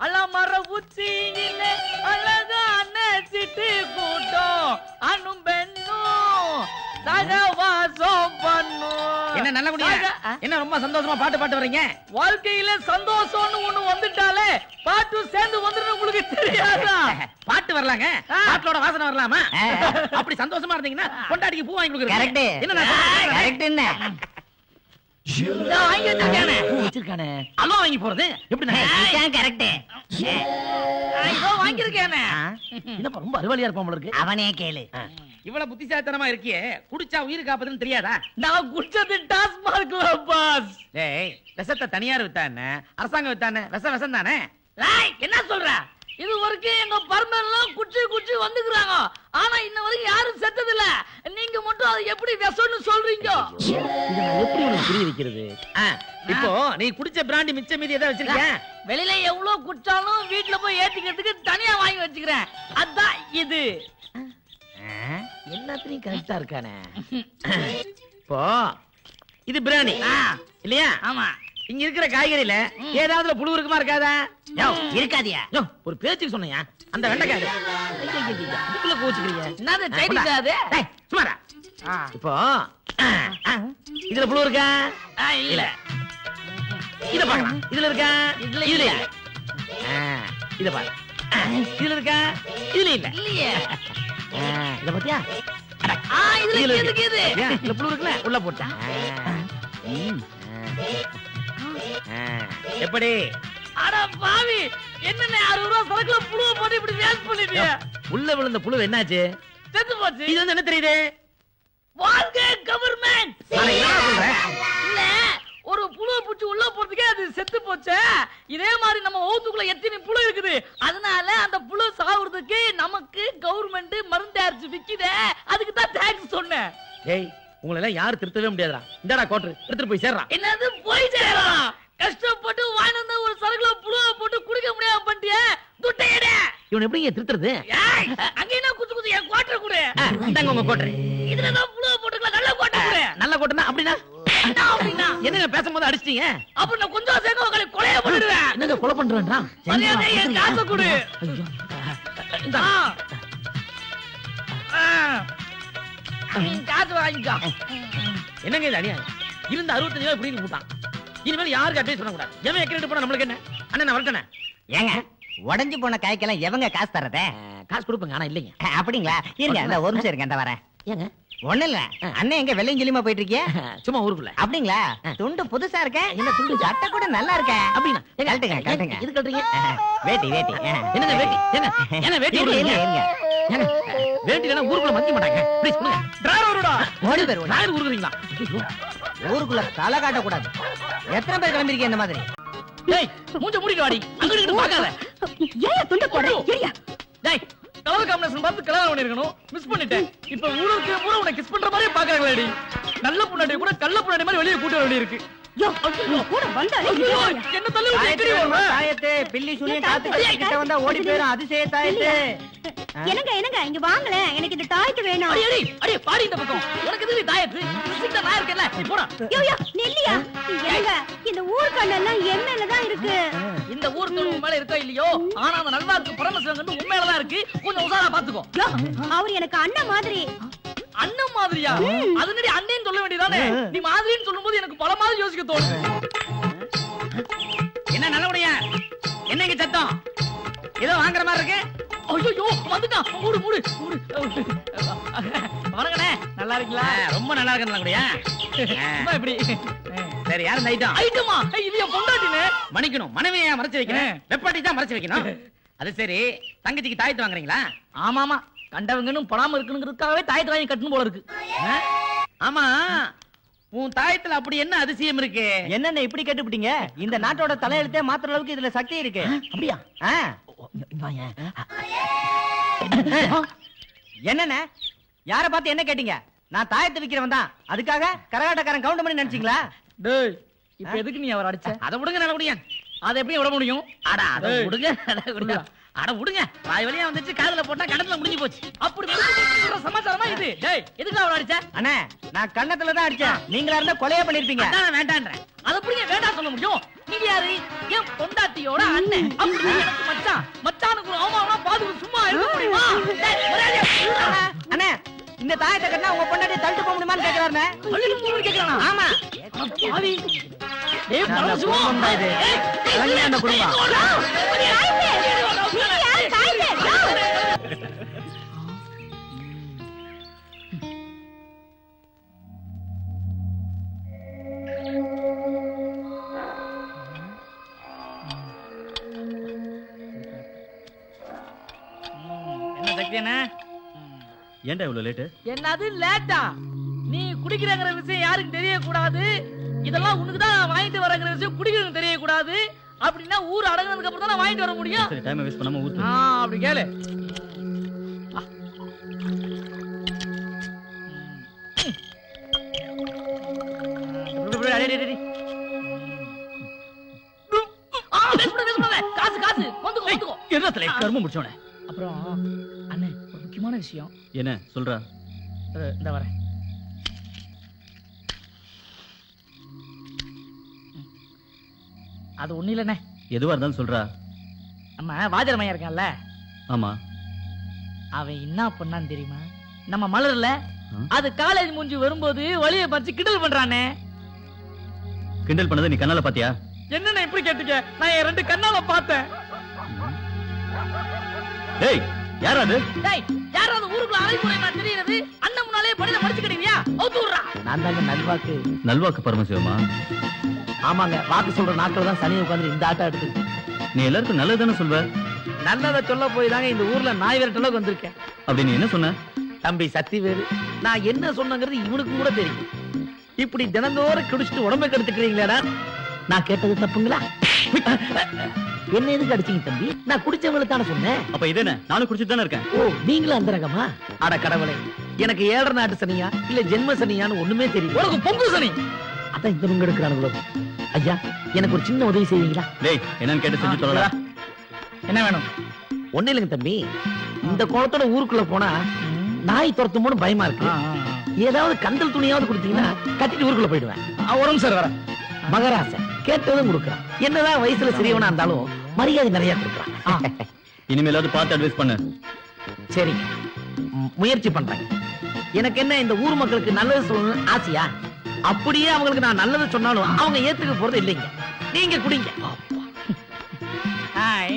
அலமர உச்சியிலே அழகான சிட்டு கூட்டம் அண்ணும் பெண்ணும் சகவாசம் பண்ணும். என்ன நல்ல குடியா? என்ன ரொம்ப சந்தோஷமா பாட்டு வர்றீங்க? வாழ்க்கையில சந்தோஷம்னு ஒண்ணு வந்துட்டாலே பாட்டு சேர்ந்து வந்துடும். உங்களுக்கு தெரியாதா? பாட்டு வரலாங்க, பாட்டோட வாசனை வரலாமா? அப்படி சந்தோஷமா இருந்தீங்கன்னா கொண்டாடிக்கு பூ வாங்கி கொடுக்குறேன். கரெக்ட். என்ன கரெக்ட் என்ன? வாங்கி வச்சிருக்கானே. வச்சிருக்கானே. அல்வா வாங்கி போறது எப்படி? கரெக்ட். இதோ வாங்கியிருக்கேனே. என்ன ரொம்ப அறிவாளியா இருப்பான் போல இருக்கு. அவனே கேளு. இவ்வளவு புத்திசாலித்தனமா இருக்கியே, குடிச்சா உயிர் காப்பதுன்னு தெரியாதா? நான் குடிச்சது டாஸ்மார்க்ல பாஸ். டேய், விஷத்தை தனியார் வித்தா என்ன, அரசாங்கம் வித்தா என்ன? விஷம் தானே. என்ன சொல்ற? இது வரைக்கும் எங்க பர்மனெல்லாம் குச்சி வந்துக்குறாங்க. ஆனா இன்ன வரைக்கும் யாரும் செத்தது இல்ல. நீங்க மட்டும் அது எப்படி விஷம்னு சொல்றீங்க? இத நான் எப்படி உனக்கு புரிய வைக்கிறது? இப்போ நீ குடிச்ச பிராண்டி மிச்ச மீதி எதை வச்சிருக்க? வெளியில எவ்வளவு குடிச்சாலும் வீட்டுல போய் ஏத்திக்கிறதுக்கு தனியா வாங்கி வச்சுக்கிறேன். அதான் இது. எல்லாத்துலயும் கரெக்டா இருக்கானே. இப்போ இது பிராணி இல்லையா? ஆமா. இங்க இருக்கிற காய்கறியில ஏதாவது புழு இருக்குமா இருக்காதா? இருக்காதியா? ஒரு பேச்சுக்கு சொன்னையா அந்த வெண்டைக்காய் அதுக்குள்ள கோச்சுக்கிறீங்க. என்னது சைனீஸ் அது? சுமாரா. இப்போ இதுல புழு இருக்கா? இல்ல. இத பாக்கலாம். இதுல இருக்கா? இதுல இல்ல. இத பாரு. இதுல இருக்கா? இதுல இல்ல. இல்லையே. இத பாத்தியா? இதுல இருக்குது. இதுல புழு இருக்குல, உள்ள போட்டா. எப்படி? அட பாவி, என்னண்ணே 60 ரூபாய் சரக்குல புழுவை போட்டு இப்படி வேஸ்ட் பண்ணிட்டியே. உள்ள விழுந்த புழு என்னாச்சு? செத்து போச்சு. இது என்ன தெரியுது? வாழ்க கவர்மெண்ட். நான் என்ன சொல்றேன்? இல்ல, ஒரு புழுவை பிடிச்சி உள்ள போறதுக்கே அது செத்து போச்சு. இதே மாதிரி நம்ம ஓத்துக்குள்ள எத்தனை புழு இருக்குது. அதனால அந்த புழு சாவுறதுக்கு நமக்கு கவர்மெண்ட் மருந்து அரைச்சு விக்குதே. அதுக்கு தான் தேங்க்ஸ் சொன்னேன். ஏய், உங்களை எல்லாம் யாரும் திருத்தவே முடியாதுடா. இந்தடா கோட்டர் எடுத்துட்டு போய் சேர்றா. என்னது போய் சேரலாம்? கஷ்டப்பட்டு வாங்கி வந்த ஒரு சரக்குல புழுவை போட்டு குடிக்க முடியாம பண்ணிட்டியே. துட்டையடே. இவன் எப்படி திருத்துறது? அங்க என்ன குத்து என் கோட்டை கொடு. இந்தாங்க உங்க கோட்டர். இதுலதான் புழுவை போட்டுக்கலாம். நல்ல கோட்டை கொடு. நல்ல கோட்டனா அப்படின்னா என்னங்க பேசும்போது அடிச்சிட்டீங்க? அப்ப நான் கொஞ்சம் சேர்க்க உங்களை கொலைய பண்ணிடுவேன். என்னங்க கொலை பண்றேன்றா? மரியாதை என் காசை கொடு. காசு வாங்கிக்கோ. என்னங்க இது அநியாயம்? இருந்த 65 ரூபாய் புடிங்கி போட்டான். இனிமேல் யாருக்கு அட்வைஸ் பண்ண கூடாது. எவன் எக்கரெட் போனா நம்மளுக்கு என்ன? அண்ணா நான் வரட்டேனே. ஏங்க உடைஞ்சு போன காய்க்கெல்லாம் எவங்க காசு தரதே? காசு கொடுப்பேங்க, ஆனா இல்லைங்க. அப்படிங்களா? இருங்க, இந்த ஒரு நிமிஷம் இருங்க, இந்த வரேன். ஏங்க ஒண்ணு இல்ல, அண்ணன் எங்க வெள்ளையும் சொல்லியுமா போயிட்டு இருக்கிய? சும்மா ஊருக்குள்ள. அப்படிங்களா? துண்டு புதுசா இருக்க. என்ன துண்டு? சட்டை கூட நல்லா இருக்க. அப்படின்னா கழட்டுங்க கழட்டுங்க. இது கழட்டுறீங்க? வேட்டி வேட்டி. என்னங்க வேட்டி? ஏங்க என்ன வேட்டி இருங்க விடுறீங்க? இருங்க. ஏங்க வேட்டி இல்லனா ஊருக்குள்ள மதிக்க மாட்டாங்க. ப்ளீஸ் கொடுங்க. டிரைவர் வருடா. ஓடி பேர் டிரைவர் ஊருக்குறீங்களா? ஊருக்குள்ள தலை காட்ட கூடாது. எத்தனை பேர் கிளம்பிருக்கீங்க இந்த மாதிரி? டேய், மூஞ்ச மூடிட்டு வாடி. அங்க இருந்து பார்க்காத. ஏன் துண்ட போற? ஏரியா. டேய், கலர் காம்பினேஷன் பார்த்து கல்யாணம் பண்ணிருக்கணும். மிஸ் பண்ணிட்டேன். இப்ப ஊருக்கு பூரா உன்னை கிஸ் பண்ற மாதிரியே பாக்குறாங்களேடி. நல்ல பொண்ணாடி கூட கள்ள பொண்ணாடி மாதிரி வெளியே கூட்ட வேண்டி இருக்கு. யோ, நீ கூட வந்தாலே என்ன தள்ளி விட்டு எக்கடி வருவ? தாயத்தே பில்லி சுனிய காத்து கிட்ட வந்தா ஓடி போயிரும். அதிசய தாயத்தே. என்னங்க என்னங்க இங்க வாங்களே. எனக்கு இந்த தாய்க்கு வேணும். அடி அடி அடி பாடி இந்த பக்கம். உனக்கு எதுக்கு தாயத்து? சிங்க நான் இருக்கேன்ல. நீ போடா. யோ யோ நெல்லியா. என்னங்க இந்த ஊர் கண்ணெல்லாம் என் மேல தான் இருக்கு. இந்த ஊருக்கு உன் மேல இருக்கோ இல்லையோ, ஆனா அந்த நல்வாக்கு பரமசிவன் உன் மேல தான் இருக்கு. கொஞ்சம் உசாரா பாத்துக்கோ. யோ, அவர் எனக்கு அண்ணன் மாதிரி. அண்ணன் மாதிரியா? அதனடி அண்ணேன்னு சொல்ல வேண்டியதானே? நீ மாதிரின்னு சொல்லும்போது எனக்கு பல மாதிரி யோசிக்க தோணுது. என்ன நல்லபடியா? என்னங்க சத்தம்? ஏதோ வாங்குற மாதிரி இருக்கு. ஐயோ வந்துட்டான். மூடு மூடு மூடு. வணக்கண்ணே, நல்லா இருக்கீங்களா? ரொம்ப நல்லா இருக்கு நல்லபடியா. எப்படி? சரி, யார் இந்த ஐட்டம்? ஐட்டமா? இது என் பொண்டாட்டினே. மன்னிக்கணும், மனைவியை மறைச்சு வைக்கணும். வெப்பாட்டி தான் மறைச்சு வைக்கணும். அது சரி, தங்கச்சிக்கு தாயத்து வாங்குறீங்களா? ஆமாமா, கண்டவங்கன்னு படாம இருக்கணுங்கிறதுக்காகவே தாயத்தை வாங்கி கட்டணும் போல இருக்கு. ஆமா, உன் தாயத்துல அப்படி என்ன அதிசயம் இருக்கு? என்னென்ன இப்படி கேட்டுப்பிட்டீங்க? இந்த நாட்டோட தலையெழுத்தே மாத்துற அளவுக்கு இதுல சக்தி இருக்கு. அப்படியா? என்னென்ன யார பார்த்து என்ன கேட்டீங்க? நான் தாயத்தை விக்கிறவன் தான். அதுக்காக கரகாட்டக்காரன் கவுண்ட் பண்ணி நினைச்சீங்களா? டேய், இப்ப எதுக்கு நீ அவர் அடிச்ச? அதை விடுங்க நல்லபடியா. அதை எப்படி விட முடியும்? அட அதை விடுங்க. அட விடுங்க, வாய் வழியா வந்துச்சு, காதுல போட்டா கடத்துல முடிஞ்சு போச்சு. அப்படி சொல்ற சமாச்சாரமா இது? டேய் எதுக்கு அவள அடிச்ச? அண்ணே நான் கண்ணத்துல தான் அடிச்சேன். நீங்களா இருந்தா கொலையே பண்ணிருப்பீங்க. அதான் வேண்டான்றேன். அத புரிய வேண்டாம் சொல்ல முடியும்? நீங்க யாரு? என் பொண்டாட்டியோட அண்ணன். அப்படி எனக்கு மச்சான். மச்சானுக்கு ஒரு அவமானமா பாத்துட்டு சும்மா இருக்க முடியுமா? டேய் மரியாதையா சொல்றா. அண்ணே இந்த தாயத்தை கட்டினா உங்க பொண்டாட்டி தள்ளிட்டு போக முடியுமான்னு கேக்குறாருண்ணே. அள்ளிட்டு போன்னு கேக்குறானா? ஆமா. பாவி. டேய் நல்ல பரமசிவம். குடும்பம் தான் இது. கல்யாணம் அந்த குடும்பம். என்ன சக்தி என்ன? ஏன்டா இவ்வளவு லேட்டு? என்னது லேட்டா? நீ குடிக்கிறங்கிற விஷயம் யாருக்கு தெரியக்கூடாது. இதெல்லாம் உனக்கு தான் வாங்கிட்டு வரங்கிற விஷயம் குடிக்கிறது தெரியக்கூடாது. அப்படின்னா ஊர் அடங்கினதுக்கு அப்புறம் தான் வாங்கிட்டு வர முடியும். சரி டைம் வேஸ்ட் பண்ணாம ஊத்து. அப்படி கேளு. காசு காசு வந்துக்கோ வந்துக்கோ. என்னத்துல கர்மம் முடிச்சோனே. அப்புறம் அண்ணே ஒரு முக்கியமான விஷயம். என்ன சொல்றா? இந்த வரேன். அது ஒண்ணு இல்லண்ணே. எதுவா இருந்தாலும் சொல்றா. நம்ம வாஜர் மையா இருக்கான்ல, ஆமா. அவன் என்ன பண்ணான்னு தெரியுமா? நம்ம மலர்ல ஆ? அது காலேஜ் முடிஞ்சு வரும்போது வழிய பறிச்சு கிண்டல் பண்றானே. கிண்டல் பண்ணதை நீ கண்ணால பாத்தியா? என்னண்ணே இப்படி கேட்டீங்க? நான் என் 2 கண்ணால பார்த்தேன். டேய் யாரா அது? டேய் யாராவது ஊருக்குள்ள அலைமுறைமா தெரியுது? அண்ணன் முன்னாலே படியில மடிச்சுக்கிட்டீங்க. அவுத்து விடுறா. நான் தாங்க நல்வாக்கு. நல்வாக்கு பரமசிவமா? ஆமாங்க, வாக்கு சொல்ற நாட்கள் தான் சனியை உட்காந்து இந்த ஆட்டம் எடுத்து. நீ எல்லாருக்கும் நல்லது தானே சொல்வ? நல்லதை சொல்ல போய் தாங்க இந்த ஊர்ல நாய் விரட்டளவுக்கு வந்திருக்கேன். அப்படி நீ என்ன சொன்ன? தம்பி சத்திவேலு, நான் என்ன சொன்னங்கிறது இவனுக்கு கூட தெரியும். இப்படி தினந்தோறும் குடிச்சிட்டு உடம்பை கெடுத்துக்கிறீங்களா? நான் கேட்டது தப்புங்களா? என்ன எதுக்கு அடிச்சீங்க தம்பி? நான் குடிச்சவங்களை தானே சொன்னேன். அப்ப இது என்ன? நானும் குடிச்சிட்டு தானே இருக்கேன். ஓ நீங்களும் அந்த ரகமா? அட கடவுளே, எனக்கு 7 நாட்டு சனியா இல்ல ஜென்ம சனியான்னு ஒண்ணுமே தெரியும். உனக்கு பொங்கு சனி. அதான் இந்த பங்கு எடுக்கிறானுங்களோ. ஐயா எனக்கு ஒரு சின்ன உதவி செய்வீங்களா? டேய் என்னன்னு கேட்டு செஞ்சு சொல்லடா. என்ன வேணும்? ஒண்ணு இல்லைங்க தம்பி, இந்த குளத்தோட ஊருக்குள்ள போனா நாய் துரத்துமோன்னு பயமா இருக்கு. ஏதாவது கந்தல் துணியாவது கொடுத்தீங்கன்னா கட்டிட்டு ஊருக்குள்ள போயிடுவேன். உடம்பு சார் வர மகராச கேட்டதும் கொடுக்குறான். என்னதான் வயசுல சிறியவனா இருந்தாலும் மரியாதை நிறைய கொடுக்குறான். இனிமேலாவது பார்த்து அட்வைஸ் பண்ணு. சரிங்க, முயற்சி பண்றேன். எனக்கு என்ன இந்த ஊர் மக்களுக்கு நல்லது சொல்லணும்னு ஆசையா? அப்படியே அவங்களுக்கு நான் நல்லது சொன்னாலும் அவங்க ஏத்துக்க போறது இல்லைங்க. நீங்க குடிங்க.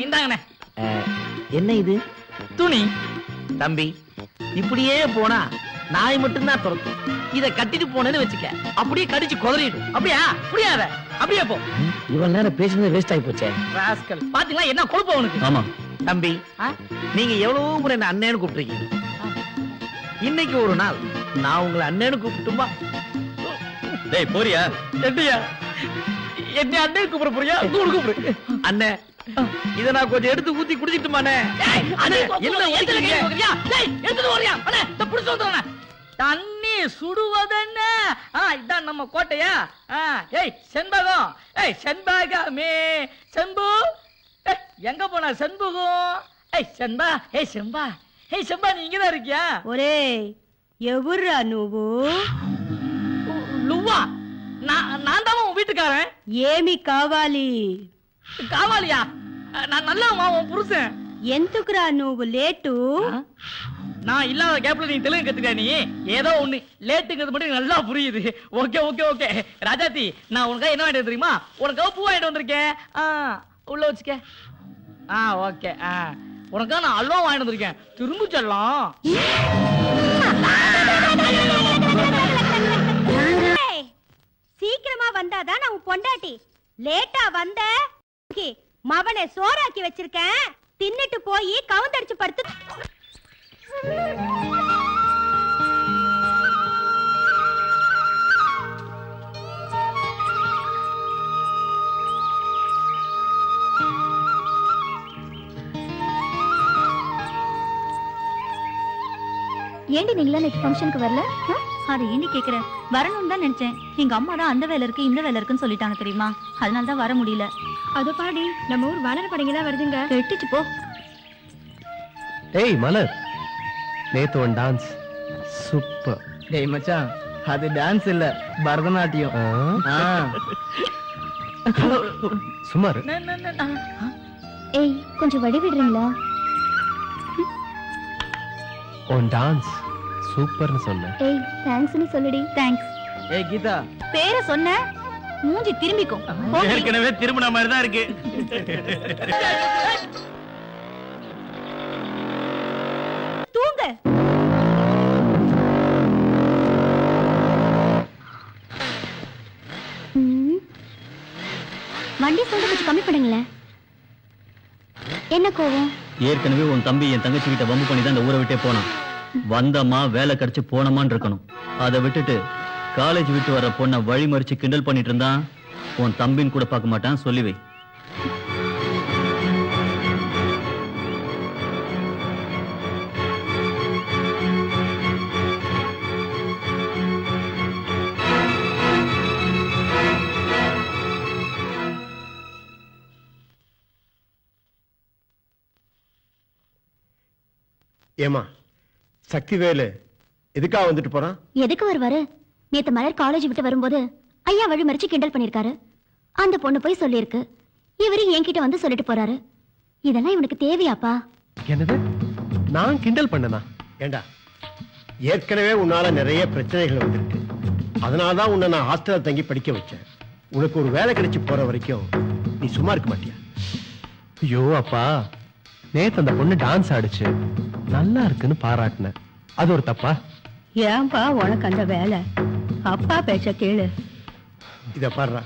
இந்தாங்கண்ணே. என்ன இது? துணி. தம்பி இப்படியே போனா நாய் மட்டும்தான் துரத்தும். இத கட்டிட்டு போனேன்னு வச்சுக்க, அப்படியே கடிச்சு குதறிடும். அப்படியா? புரியாத. அப்படியே போ. இவ்வளவு நேரம் பேசுனது வேஸ்ட் ஆகி போச்சே. ராஸ்கல். பாத்தீங்களா என்ன கொழுப்பு உனக்கு? ஆமா. தம்பி நீங்க எவ்வளவு முறை என்ன அண்ணேன்னு கூப்பிட்டுருக்கீங்க. இன்னைக்கு ஒரு நாள் நான் உங்களை அண்ணேன்னு கூப்பிட்டுமா? டேய் போறியா? என்னையா என்ன அண்ணே கூப்பிட போறியா? கூப்பிடு. அண்ணே இத நான் கொஞ்சம் எடுத்து ஊத்தி குடிச்சிட்டுமானே? தண்ணி சுடுவதென்ன? இதான் நம்ம கோட்டையா? ஏய் செண்பகம், ஏய் செண்பகமே, செம்பு எங்க போன செண்பகம்? ஏய் செண்பா, ஏய் செம்பா, ஏய் செம்பா நீ இங்கதான் இருக்கியா? ஒரே எவரா నువ్వు? லுவா, நான் தான் உன் வீட்டுக்காரன். ఏమి కావాలి? காவாலியா? நான் நல்ல உன் புருஷன். ఎందుకురా నువ్వు లేటు? நான் இல்லாத கேப்ல நீ தெலுங்கு கத்துக்க. நீ ஏதோ ஒண்ணு லேட்டுங்கிறது மட்டும் நல்லா புரியுது. ஓகே ஓகே ஓகே ராஜாத்தி, நான் உனக்கு என்ன வாங்கிட்டு தெரியுமா? உனக்கு பூ வாங்கிட்டு வந்திருக்கேன். உள்ள வச்சுக்க. ஓகே. உனக்கு நான் அல்வா வாங்கிட்டு வந்திருக்கேன். திரும்ப செல்லாம். சீக்கிரமா வந்தாதான் நான் உன் பொண்டாட்டி. லேட்டா வந்த மவனை சோறாக்கி வச்சிருக்கேன். தின்னுட்டு போய் கவுந்தடிச்சு படுத்து. ஏண்டி நீங்களா நேற்று ஃபங்க்ஷனுக்கு வரல? அதை ஏண்டி கேக்குறேன்? வரணும்னு தான் நினைச்சேன். எங்க அம்மா தான் அந்த வேலை இருக்கு இந்த வேலை இருக்குன்னு சொல்லிட்டாங்க தெரியுமா? அதனால தான் வர முடியல. அதோ பாடி நம்ம ஊர் வளர படங்க தான் வருதுங்க. கெட்டுச்சு போ. ஏய் மலர், நேத்து ஒன் டான்ஸ் சூப்பர். டேய் மச்சான், அது டான்ஸ் இல்ல, பரதநாட்டியம். சுமார். ஏய் கொஞ்சம் வழி விடுறீங்களா? உன் டான்ஸ் சூப்பர்னு சொன்னேன். ஏய் தேங்க்ஸ்னு சொல்லுடி. தேங்க்ஸ். ஏய் கீதா, பேரை சொன்ன மூஞ்சி திரும்பிக்கும். ஏற்கனவே திரும்பின மாதிரி தான் இருக்கு. தூங்க. வண்டி சொல்ல கொஞ்சம் கம்மி பண்ணுங்களேன். என்ன கோவம்? ஏற்கனவே உன் தம்பி என் தங்கச்சி கிட்ட வம்பு பண்ணி தான் இந்த ஊரை விட்டே போனான். வந்தம்மா வேலை கிடைச்சு போனமான்னு இருக்கணும். அதை விட்டுட்டு காலேஜ் விட்டு வர பொண்ணை வழி மறிச்சு கிண்டல் பண்ணிட்டு இருந்தான். உன் தம்பின்னு கூட பார்க்க மாட்டான், சொல்லி வை. ஏமா சக்திவேலு எதுக்காக வந்துட்டு போறான்? எதுக்கு வருவாரு? நேத்து மலர் காலேஜ் விட்டு வரும்போது ஐயா வழி மறிச்சு கிண்டல் பண்ணிருக்காரு. அந்த பொண்ணு போய் சொல்லிருக்கு. இவரு என்கிட்ட வந்து சொல்லிட்டு போறாரு. இதெல்லாம் இவனுக்கு தேவையாப்பா? என்னது, நான் கிண்டல் பண்ணனா? ஏண்டா, ஏற்கனவே உன்னால நிறைய பிரச்சனைகள் வந்திருக்கு. அதனாலதான் உன்னை நான் ஹாஸ்டல்ல தங்கி படிக்க வச்சேன். உனக்கு ஒரு வேலை கிடைச்சு போற வரைக்கும் நீ சும்மா இருக்க மாட்டியா? ஐயோ அப்பா, நேத்து அந்த பொண்ணு டான்ஸ் ஆடிச்சு, நல்லா இருக்குன்னு பாராட்டினேன். அது ஒரு தப்பா? ஏன்பா உனக்கு அந்த வேலை? அப்பா பேச்ச கேளு. இத பாடுறா,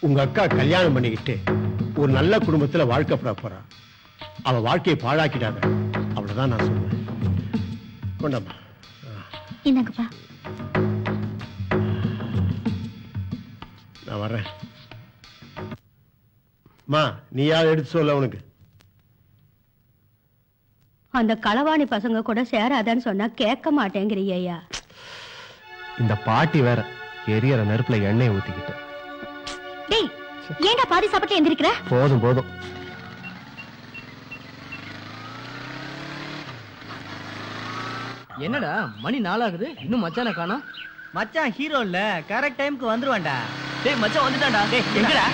உங்க அக்கா கல்யாணம் பண்ணிக்கிட்டு ஒரு நல்ல குடும்பத்துல வாழ்க்கப்பட போறா. அவ வாழ்க்கையை பாழாக்கிடாத, அவ்வளவுதான் நான் சொல்லுவேன். கொண்டாமா. இந்தாங்கப்பா. நான் வர்றேன். மா, நீ யார் எடுத்து சொல்ல உனக்கு? அந்த களவாணி பசங்க கூட சேராதான்னு சொன்னா கேட்க மாட்டேங்கிறியா? இந்த பாட்டி வேற எரியற நெருப்புல எண்ணெய் ஊத்திக்கிட்டு. டேய், ஏன்டா பாதி சாப்பிட்டு எந்திரிக்கிற? போதும் போதும். என்னடா மணி 4 ஆகுது, இன்னும் மச்சான காணோம். மச்சான் ஹீரோ இல்ல, கரெக்ட் டைம்க்கு வந்துருவான்டா. டேய் மச்சான் வந்துட்டான்டா. டேய் எங்கடா?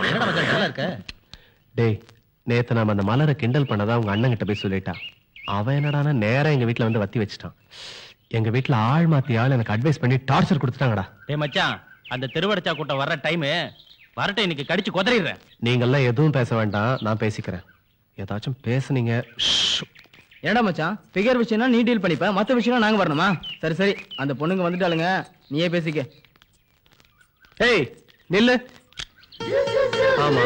என்னடா மச்சான் நல்லா இருக்க? டேய், நேத்து நாம அந்த மலரை கிண்டல் பண்ணதா உங்க அண்ணன் கிட்ட போய் சொல்லிட்டான். அவன் என்னடானா நேரா எங்க வீட்டுல வந்து வத்தி வச்சுட்டான். எங்க வீட்டுல ஆள் மாத்தி ஆள் எனக்கு அட்வைஸ் பண்ணி டார்ச்சர் கொடுத்துட்டாங்கடா. டேய் மச்சான், அந்த தெருவடச்சா கூட்டம் வர்ற டைம் வரட்ட இன்னைக்கு கடிச்சு கொதறிடுறேன். நீங்கெல்லாம் எதுவும் பேச வேண்டாம், நான் பேசிக்கிறேன். ஏதாச்சும் பேசுனீங்க. என்னடா மச்சான், ஃபிகர் விஷயம்னா நீ டீல் பண்ணிப்ப, மத்த விஷயம்னா நாங்க வரணுமா? சரி சரி, அந்த பொண்ணுங்க வந்துட்டாளுங்க, நீயே பேசிக்க. ஏய் நில்லு. ஆமா,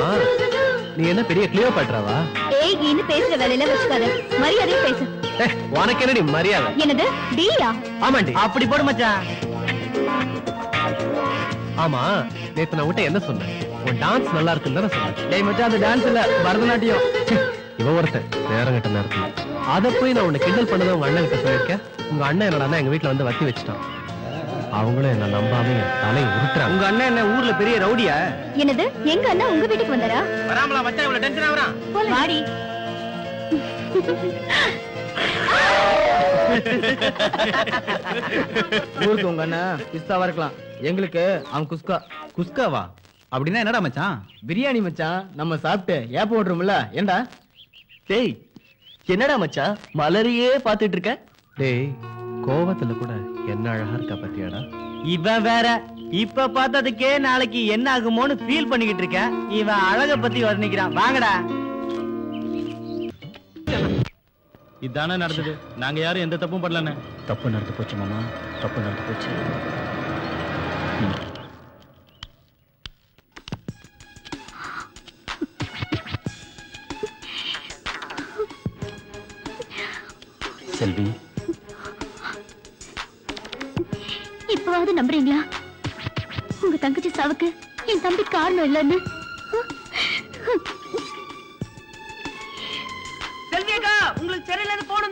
நீ என்ன பெரிய கிளியோபாட்ராவா? ஏய், நீ பேசுற வேலையில வச்சுக்காத, மரியாதையா பேசு. உனக்கு என்னடி மரியாதை? என்னது டீயா? ஆமாண்டி. அப்படி போடு மச்சான். ஆமா, நேத்து நான் உன்கிட்ட என்ன சொன்னேன்? உன் டான்ஸ் நல்லா இருக்குன்னு தானே சொன்னேன். டேய் மச்சான், அது டான்ஸ் இல்ல, பரதநாட்டியம். இவன் ஒருத்தன் நேரம் கட்ட நேரத்துல அதை போய் நான் உன்னை கிண்டல் பண்ணதை உங்க அண்ணன் கிட்ட சொல்லியிருக்கேன். உங்க அண்ணன் என்னடா எங்க வீட்டுல வந்து வத்தி வச்சுட்டான். அவங்களும் என்ன நம்பாம என் தலையை உருட்டுறாங்க. உங்க அண்ணன் என்ன ஊர்ல பெரிய ரவுடியா? என்னது, எங்க அண்ணா உங்க வீட்டுக்கு வந்தாரா? வராமலா மச்சான், இவ்வளவு டென்ஷன் ஆவறான்? வாடி. ஊருக்கு உங்க அண்ணன் பிஸ்தாவா இருக்கலாம், எங்களுக்கு அவன் குஸ்கா. குஸ்காவா? அப்படின்னா என்னடா மச்சான்? பிரியாணி மச்சான், நம்ம சாப்பிட்டு ஏப்ப விட்டுரும்ல. ஏண்டா? டேய், என்னடா மச்சான் மலரையே பாத்துட்டு இருக்க? டேய், கோவத்துல கூட என்ன அழகா இருக்கா பத்தியாடா? இவன் வேற, இப்ப பார்த்ததுக்கே நாளைக்கு என்ன ஆகுமோன்னு ஃபீல் பண்ணிக்கிட்டு இருக்க. இவன் அழக பத்தி வர்ணிக்கிறான். வாங்கடா. இதானே நடந்தது, நாங்க யாரும் எந்த தப்பும் பண்ணலன்னு. தப்பு நடந்து போச்சு மாமா, தப்பு நடந்து போச்சு. செல்வி, இப்பவாவது நம்புறீங்களா? உங்க தங்கச்சி சாவுக்கு என் தம்பி காரணம் இல்லைன்னு? செல்வியக்கா, உங்களுக்கு சென்னையில இருந்து போன்